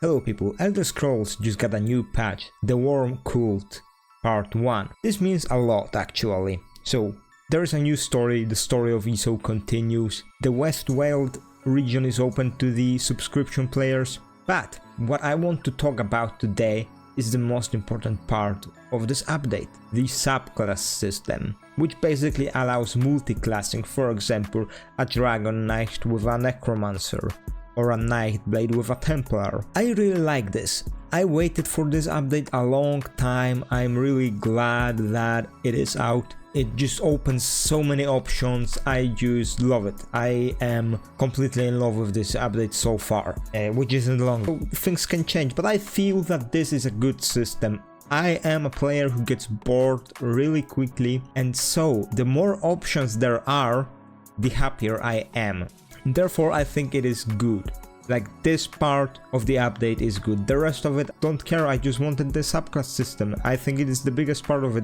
Hello people, Elder Scrolls just got a new patch, The Worm Cult Part 1. This means a lot actually. So, there is a new story, the story of ESO continues, the Westworld region is open to the subscription players, but what I want to talk about today is the most important part of this update, the subclass system, which basically allows multi-classing, for example, a Dragon Knight with a Necromancer, or a Nightblade with a Templar. I really like this. I waited for this update a long time. I'm really glad that it is out. It just opens so many options. I just love it. I am completely in love with this update so far, which isn't long. So things can change, but I feel that this is a good system. I am a player who gets bored really quickly, and so the more options there are, the happier I am. Therefore, I think it is good. Like, this part of the update is good. The rest of it, don't care. I just wanted the subclass system. I think it is the biggest part of it,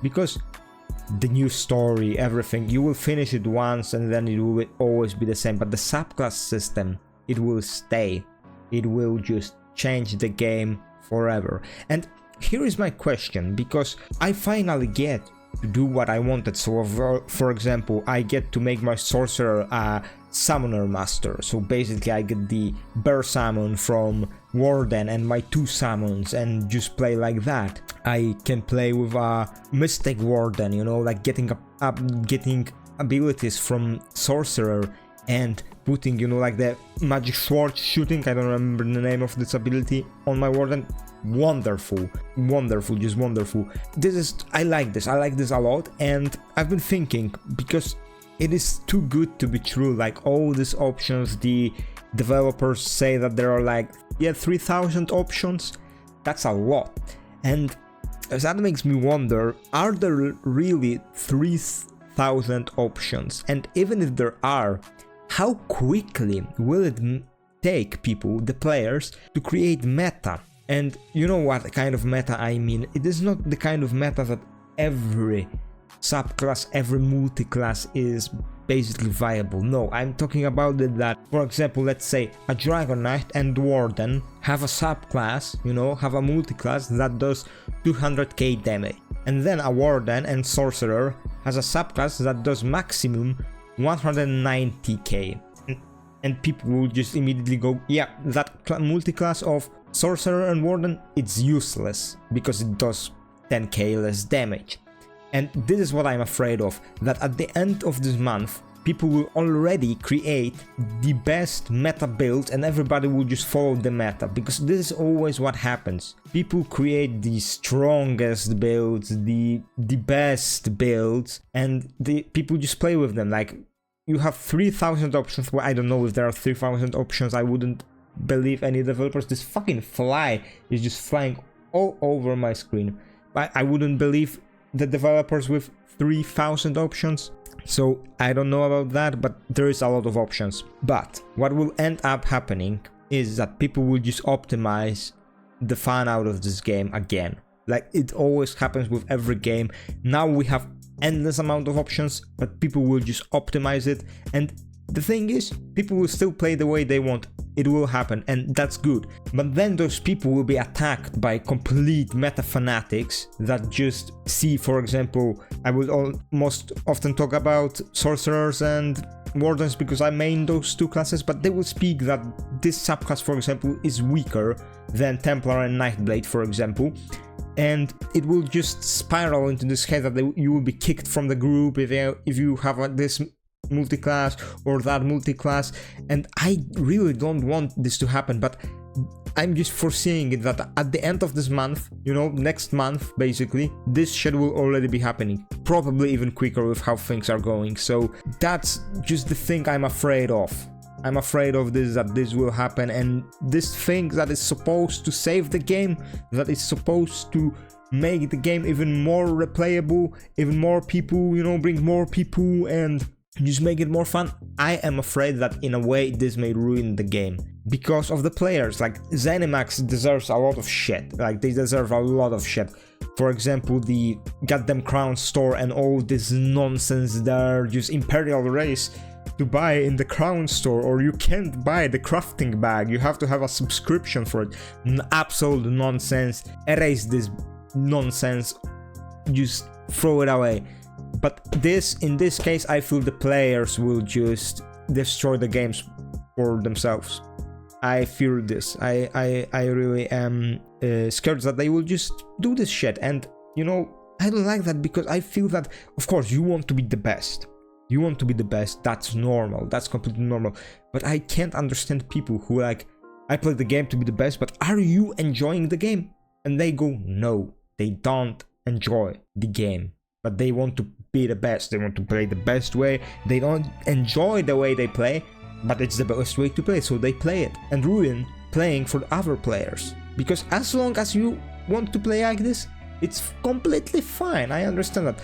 because the new story, everything, you will finish it once and then it will always be the same. But the subclass system, it will stay. It will just change the game forever. And here is my question, because I finally get to do what I wanted. So for example, I get to make my sorcerer a summoner master. So basically I get the bear summon from Warden and my 2 summons and just play like that. I can play with a mystic warden, you know, like getting abilities from sorcerer and putting, you know, like the magic sword shooting, I don't remember the name of this ability, on my warden. Wonderful, just wonderful. I like this a lot, and I've been thinking, because it is too good to be true. Like, all these options, the developers say that there are like 3,000 options. That's a lot, and that makes me wonder, are there really 3,000 options? And even if there are, how quickly will it take people, the players, to create meta? And you know what kind of meta I mean? It is not the kind of meta that every subclass, every multi-class is basically viable. No, I'm talking about it that, for example, let's say a Dragon Knight and Warden have a subclass, you know, have a multi-class that does 200k damage. And then a Warden and Sorcerer has a subclass that does maximum 190k. And people will just immediately go, yeah, that multi-class of Sorcerer and Warden, it's useless because it does 10k less damage. And this is what I'm afraid of, that at the end of this month, people will already create the best meta build and everybody will just follow the meta, because this is always what happens. People create the strongest builds, the best builds, and the people just play with them. Like, you have 3,000 options. Well, I don't know if there are 3,000 options. I wouldn't believe any developers. This fucking fly is just flying all over my screen. But I wouldn't believe the developers with 3,000 options. So I don't know about that, but there is a lot of options. But what will end up happening is that people will just optimize the fun out of this game again. Like, it always happens with every game. Now we have endless amount of options, but people will just optimize it. And the thing is, people will still play the way they want. It will happen, and that's good. But then those people will be attacked by complete meta fanatics that just see, for example, I will most often talk about sorcerers and wardens because I main those 2 classes, but they will speak that this subclass, for example, is weaker than Templar and Nightblade, for example. And it will just spiral into this head that you will be kicked from the group if you have this multi-class or that multi-class. And I really don't want this to happen, but I'm just foreseeing it that at the end of this month, you know, next month basically, this shit will already be happening, probably even quicker with how things are going. So that's just the thing I'm afraid of. I'm afraid of this, that this will happen, and this thing that is supposed to save the game, that is supposed to make the game even more replayable, even more people, you know, bring more people and just make it more fun. I am afraid that in a way this may ruin the game because of the players. Like, ZeniMax deserves a lot of shit. Like, they deserve a lot of shit. For example, the goddamn Crown store and all this nonsense there, just Imperial Race to buy in the Crown store, or you can't buy the crafting bag. You have to have a subscription for it. Absolute nonsense. Erase this nonsense. Just throw it away. But in this case, I feel the players will just destroy the games for themselves. I fear this. I really am scared that they will just do this shit. And you know, I don't like that, because I feel that, of course, you want to be the best. You want to be the best. That's normal. That's completely normal. But I can't understand people who like, I play the game to be the best, but are you enjoying the game? And they go, no, they don't enjoy the game, but they want to be the best. They want to play the best way. They don't enjoy the way they play, but it's the best way to play, so they play it and ruin playing for other players. Because as long as you want to play like this, it's completely fine. I understand that,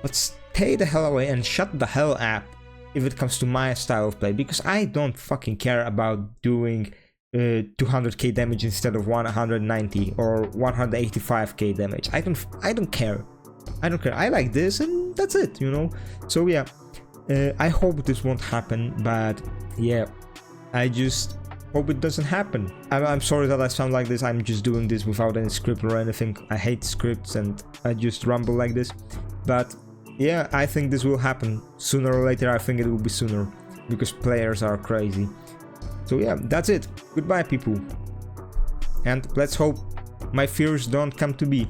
but stay the hell away and shut the hell up if it comes to my style of play, because I don't fucking care about doing 200k damage instead of 190 or 185k damage. I don't care. I don't care. I like this, and that's it, you know. So yeah, I hope this won't happen, but yeah, I just hope it doesn't happen. I'm sorry that I sound like this. I'm just doing this without any script or anything. I hate scripts and I just rumble like this. But yeah, I think this will happen sooner or later. I think it will be sooner, because players are crazy. So yeah, that's it. Goodbye, people. And let's hope my fears don't come to be.